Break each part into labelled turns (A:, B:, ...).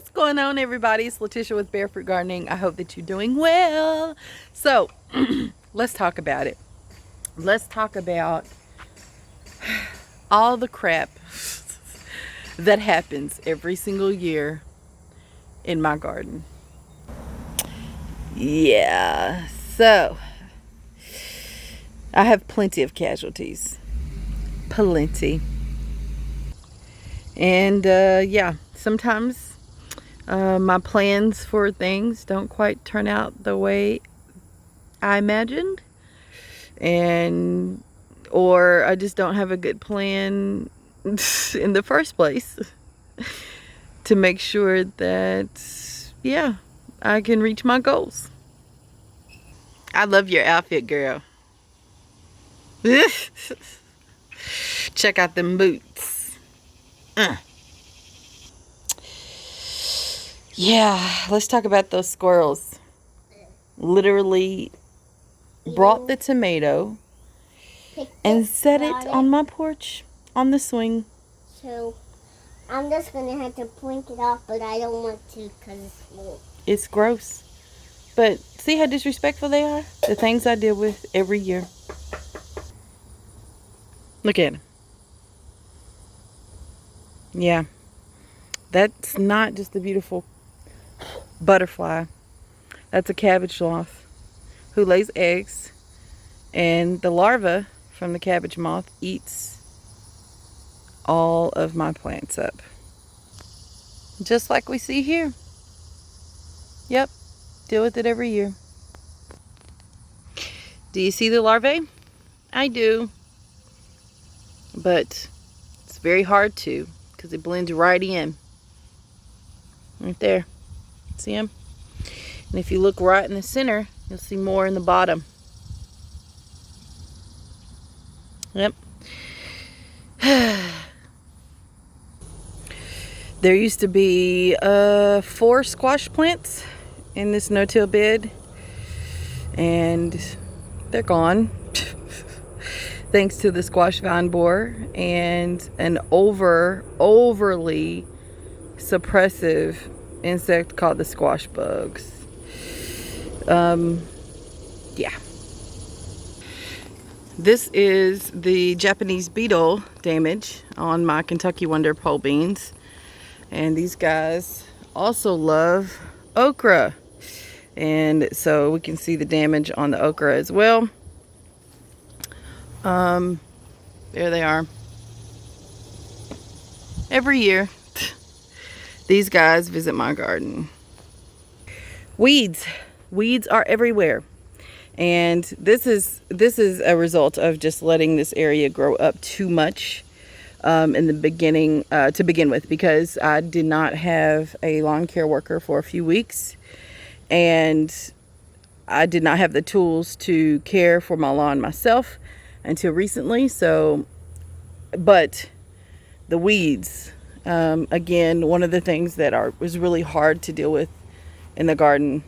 A: What's going on, everybody? It's Letitia with Barefoot Gardening. I hope that you're doing well. So let's talk about it. Let's talk about all the crap that happens every single year in my garden. Yeah, so I have plenty of casualties. Plenty. And yeah, sometimes my plans for things don't quite turn out the way I imagined, or I just don't have a good plan in the first place to make sure that, yeah, I can reach my goals. I love your outfit, girl. Check out them boots. Yeah, let's talk about those squirrels. Literally brought the tomato and set it on my porch on the swing.
B: So I'm just gonna have to blink it off, but I don't want to because
A: It's gross. But see how disrespectful they are? The things I deal with every year. Look at them. Yeah. That's not just a beautiful butterfly. That's a cabbage sloth who lays eggs, and the larva from the cabbage moth eats all of my plants up. Just like we see here. Yep. Deal with it every year. Do you see the larvae? I do. But it's very hard to, because it blends right in. Right there. See them? And if you look right in the center, you'll see more in the bottom. Yep. There used to be 4 squash plants in this no-till bed, and they're gone. Thanks to the squash vine borer and an overly suppressive insect called the squash bugs. Yeah. This is the Japanese beetle damage on my Kentucky Wonder pole beans. And these guys also love okra. And so we can see the damage on the okra as well. There they are. Every year, these guys visit my garden. Weeds are everywhere, and this is a result of just letting this area grow up too much in the beginning to begin with, because I did not have a lawn care worker for a few weeks, and I did not have the tools to care for my lawn myself until recently. So, but the weeds, again, one of the things that was really hard to deal with in the garden.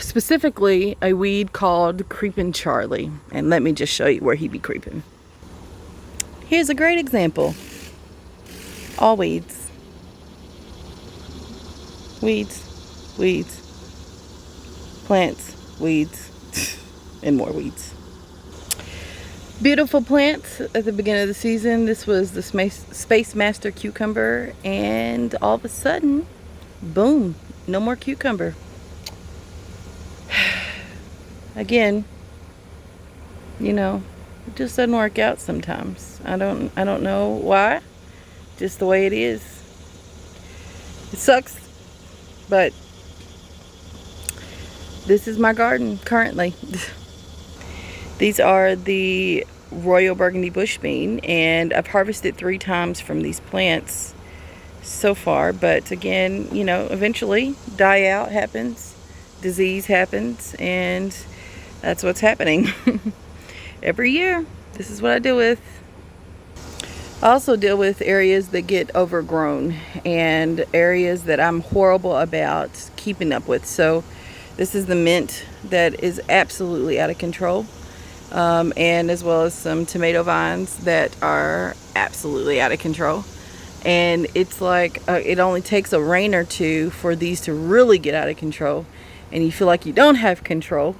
A: Specifically a weed called Creepin' Charlie. And let me just show you where he be creeping. Here's a great example. All weeds. Weeds. Plants, weeds, and more weeds. Beautiful plants at the beginning of the season. This was the Space Master cucumber, and all of a sudden, boom, no more cucumber. Again, you know, it just doesn't work out sometimes. I don't know why. Just the way it is. It sucks, but this is my garden currently. These are the Royal Burgundy bush bean, and I've harvested 3 times from these plants so far. But again, you know, eventually die out happens, disease happens, and that's what's happening. Every year, this is what I deal with. I also deal with areas that get overgrown and areas that I'm horrible about keeping up with. So this is the mint that is absolutely out of control. And as well as some tomato vines that are absolutely out of control. And it's like it only takes a rain or two for these to really get out of control, and you feel like you don't have control,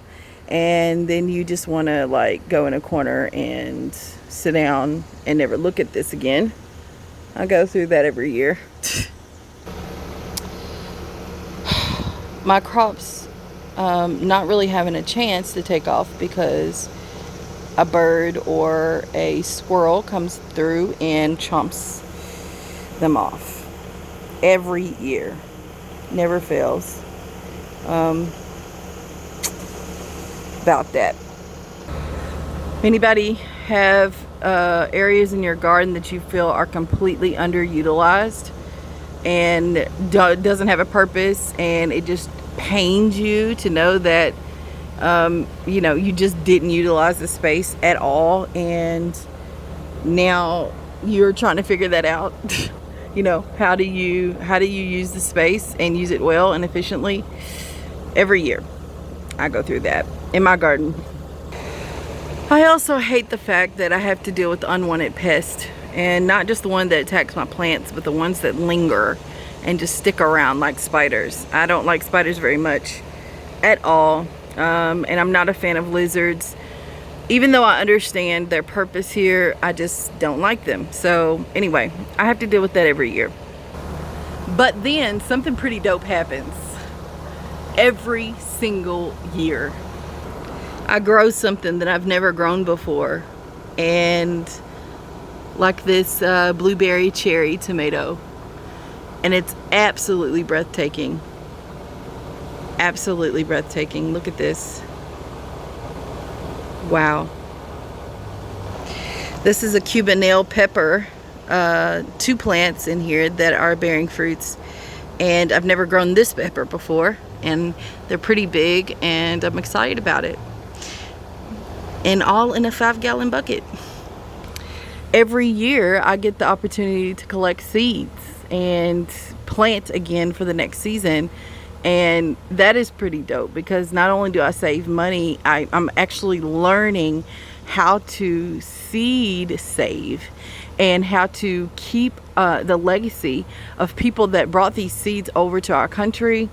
A: and then you just want to like go in a corner and sit down and never look at this again. I go through that every year. My crops not really having a chance to take off because a bird or a squirrel comes through and chomps them off every year. Never fails. About that. Anybody have areas in your garden that you feel are completely underutilized and doesn't have a purpose, and it just pains you to know that you know, you just didn't utilize the space at all, and now you're trying to figure that out? You know, how do you use the space and use it well and efficiently? Every year I go through that in my garden. I also hate the fact that I have to deal with unwanted pests, and not just the one that attacks my plants, but the ones that linger and just stick around like spiders. I don't like spiders very much at all, and I'm not a fan of lizards. Even though I understand their purpose here, I just don't like them. So anyway, I have to deal with that every year. But then something pretty dope happens every single year. I grow something that I've never grown before, and like this blueberry cherry tomato, and it's absolutely breathtaking. Absolutely breathtaking. Look at this. Wow. This is a Cuban nail pepper. 2 plants in here that are bearing fruits, and I've never grown this pepper before, and they're pretty big, and I'm excited about it. And all in a 5-gallon bucket. Every year I get the opportunity to collect seeds and plant again for the next season, and that is pretty dope, because not only do I save money, I'm actually learning how to seed save and how to keep the legacy of people that brought these seeds over to our country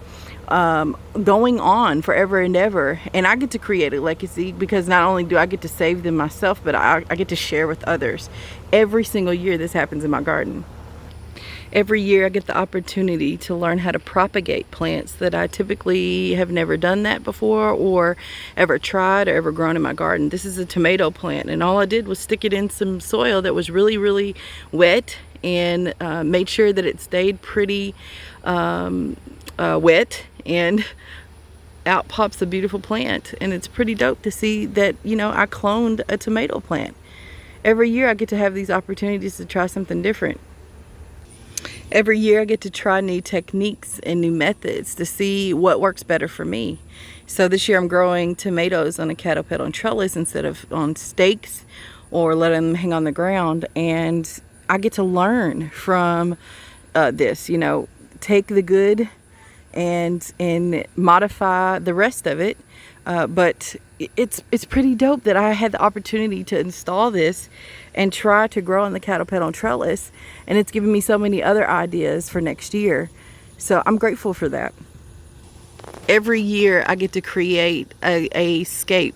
A: going on forever and ever. And I get to create a legacy, because not only do I get to save them myself, but I get to share with others. Every single year this happens in my garden. Every year I get the opportunity to learn how to propagate plants that I typically have never done that before, or ever tried, or ever grown in my garden. This is a tomato plant, and all I did was stick it in some soil that was really, really wet, and made sure that it stayed pretty wet, and out pops a beautiful plant. And it's pretty dope to see that, you know, I cloned a tomato plant. Every year I get to have these opportunities to try something different. Every year I get to try new techniques and new methods to see what works better for me. So this year I'm growing tomatoes on a cattle pedal and trellis instead of on stakes or letting them hang on the ground. And I get to learn from this, you know, take the good and modify the rest of it. But it's pretty dope that I had the opportunity to install this and try to grow on the cattle pedal and trellis, and it's given me so many other ideas for next year. So I'm grateful for that. Every year I get to create a scape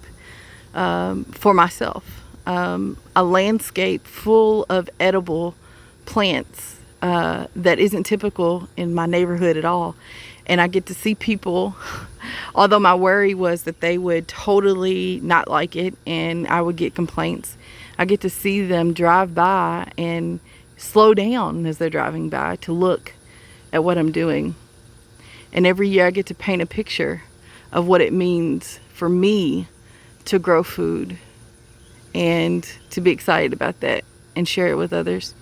A: for myself, a landscape full of edible plants that isn't typical in my neighborhood at all. And I get to see people, although my worry was that they would totally not like it and I would get complaints, I get to see them drive by and slow down as they're driving by to look at what I'm doing. And every year I get to paint a picture of what it means for me to grow food and to be excited about that and share it with others.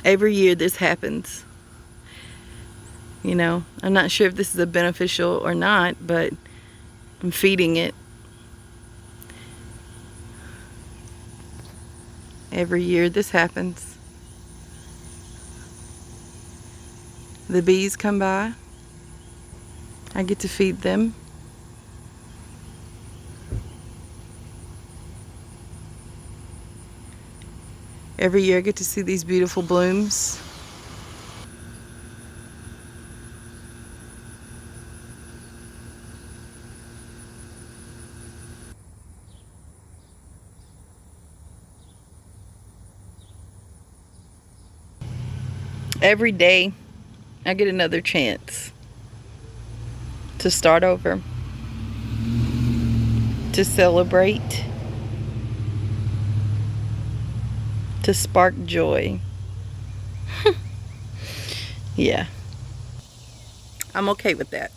A: Every year this happens. You know, I'm not sure if this is a beneficial or not, but I'm feeding it. Every year this happens. The bees come by. I get to feed them. Every year I get to see these beautiful blooms. Every day I get another chance to start over, to celebrate, to spark joy. Yeah, I'm okay with that.